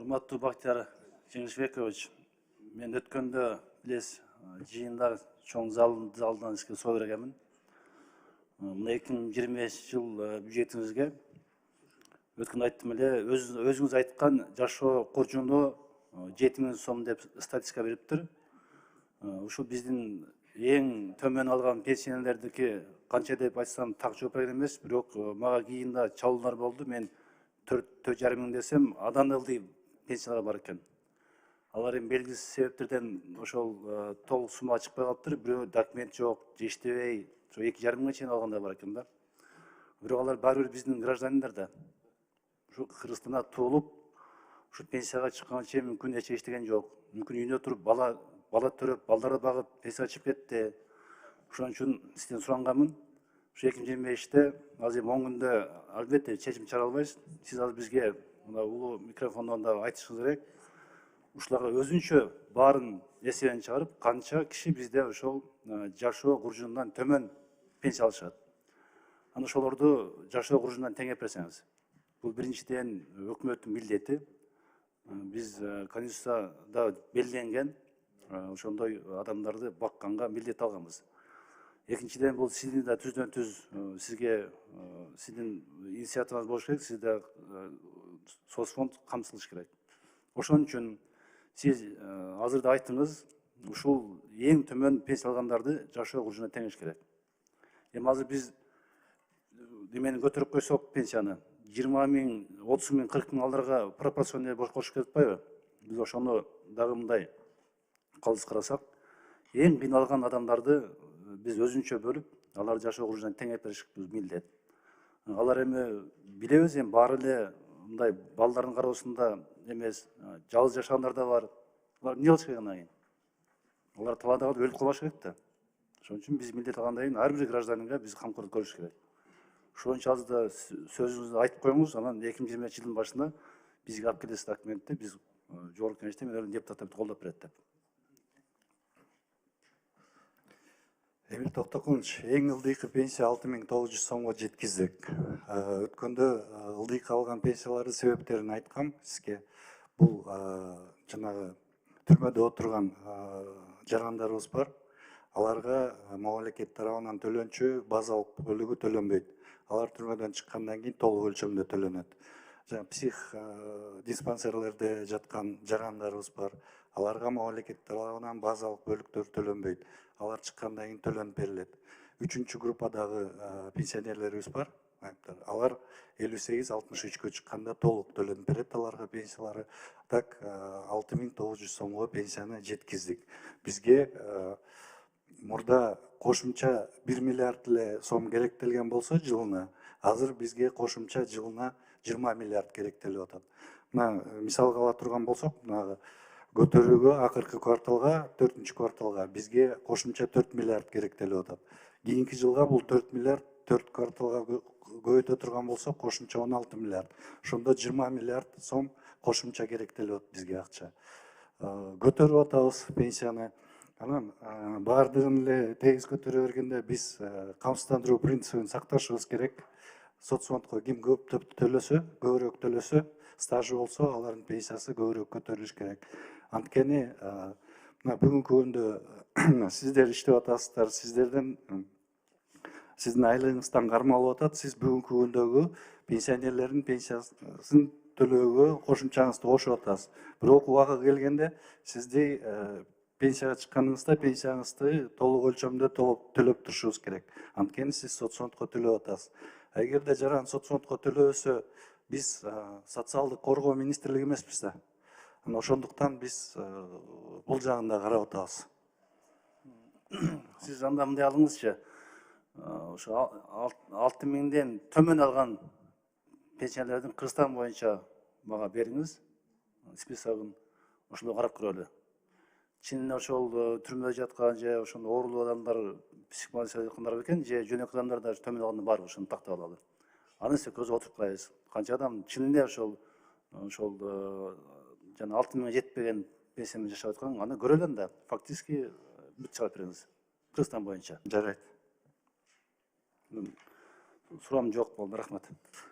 Урматтуу Бактияр Жеңишбекович, мен өткөндө билесиз, жыйындар чоң залдан иске соо бергенмин. Мына 2025 жыл бюджетибизге өткөндө айттым эле, өзүңүз айткан жашоо курчуну 7000 сом деп статистика бериптир. Ушул биздин эң төмөн алган пенсионерлердики канча деп айтсам так жооп берген эмес, бирок мага кийин да чалуулар болду. Мен 4,5 мың десем, адан ылдый пенсиялар бар экен. Алар эми белгисиз себептерден ошол толук сумма чыкпай калыптыр. Бирөө документ жок, же иштебей, 2,5 мыңга чейин алганда бар экен да. Бирок алар баары бир биздин граждандар да. Ушу Кыргызстанда туулуп, ушу пенсияга чыкканга чейин мүмкүн эч иштеген жок. Мүмкүн үйүндө туруп бала төрөп, балдарды багып пенсияга чыгып кетти. Ошон үчүн сизден суранганмын. Ушу 2025-те азыр 10 күндө албетте чечим чыгара албайбыз. Сиз азыр бизге мына улуу микрофондон да айтышыңыз керек. Ушуларга өзүнчө баарын эсебен чыгарып, канча киши бизде ошол жашоо курчунунан төмөн пенсия алышат. Аны ошолорду жашоо курчунунан теңеп берсеңиз. Бул биринчиден өкмөттүн милдети. Биз Конституцияда белгиленген ошондой адамдарды бакканга милдет алганбыз. Экинчиден бул сиздин да түздөн-түз сизге сиздин инициативаңыз болуш керек, сизде соцфонд камсылыш керек. Ошон үчүн сиз азыр да айттыңыз, ушул эң төмөн пенсия алгандарды жашоо курчуна теңеш керек. Эми азыр биз немени көтөрүп койсок пенсияны 20 миң, 30 миң, 40 миң аларга пропорционный кошуп кетпайбы? Биз ошону дагы мындай калыс карасак, эң кыйналган адамдарды биз өзүнчө бөлүп, алар жашоо курчунан теңеп бериш милдет. Алар эми билебиз, эми баары эле мындай балдардын кароосунда эмес, жалгыз жашагандар да бар. Алар эмне кылыш керек андан кийин? Алар талаада калып өлүп калбаш керек да. Ошон үчүн биз милдет алгандан кийин ар бир гражданинге биз камкорлук көрүш керек. Ошон үчүн азыр да сөзүңүздү айтып коюңуз, анан 2020 жылдын башында бизге алып келесиз документти, биз жогорку кеңеште мен депутаттар колдоп берет деп. Эмил Токтокулович, эң ылдыйкы пенсия 6900 сомго жеткиздик. Өткөндө ылдыйкы алган пенсиялардын себептерин айткам сизге. Бул жанагы түрмөдө отурган жарандарыбыз бар. Аларга мамлекет тарабынан төлөнчү базалык бөлүгү төлөнбөйт. Алар түрмөдөн чыккандан кийин толук өлчөмдө төлөнөт. Жана псих диспансерлерде жаткан жарандарыбыз бар. Аларга мамлекет тарабынан базалык бөлүктөр төлөнбөйт. Алар чыккандан кийин төлөнүп берилет. Үчүнчү группадагы пенсионерлерибиз бар. Алар 58-63-кө чыкканда толук төлөнүп берет аларга пенсиялары. Так 6900 сомго пенсияны жеткиздик. Бизге мурда кошумча 1 миллиард эле сом керектелген болсо жылына, азыр бизге кошумча жылына 20 миллиард керектелип атат. Мына мисалга ала турган болсок, мына көтөрүүгө акыркы кварталга, 4-чү кварталга бизге кошумча 4 миллиард керектелип атат. Кийинки жылга бул 4 миллиард 4 кварталга көбөйтө турган болсок, кошумча 16 миллиард. Ошондо 20 миллиард сом кошумча керектелип атат бизге акча. Көтөрүп атабыз пенсияны. Анан баардыгын эле тегиз көтөрө бергенде биз камсыздандыруу принцибин сакташыбыз керек. Соцфондко ким көп төлөсө, көбүрөөк төлөсө, стажы болсо, алардын пенсиясы көбүрөөк көтөрүлүш керек. Анткени мына бүгүнкү күндө сиздер иштеп атасыздар, сиздин айлыгыңыздан кармалып атат. Сиз бүгүнкү күндөгү пенсионерлердин пенсиясын төлөөгө кошумчаңызды кошуп атасыз. Бирок убагы келгенде сизди пенсияга чыкканыңызда пенсияңызды толук өлчөмдө төлөп турушубуз керек. Анткени сиз соцфондко төлөп атасыз. Эгерде жаран соцфондко төлөбөсө, биз социалдык коргоо министрлиги эмеспиз да. Ошондуктан биз бул жагын да карап атабыз. Сиз анда мындай алыңызчы. Ошо 6 миңден төмөн алган пенсионерлердин Кыргызстан боюнча мага бериңиз списогун. Ошондо карап көрөлү. Чынында ошол түрмөдө жаткан же ошондо оорулуу адамдар, психбольницада жаткандар бекен, же жөнөкөй адамдар да төмөн алган бар, ошону тактап алалы. Аны сиз көзгө отуруп карайсыз. Канча адам чынында ошол жана 6 миңге жетпеген пенсия менен жашап аткан, аны көрөлү анда. Фактически бүт чыгарып бериңиз. Кыргызстан боюнча. Жарайт. Суроом жок болду, рахмат.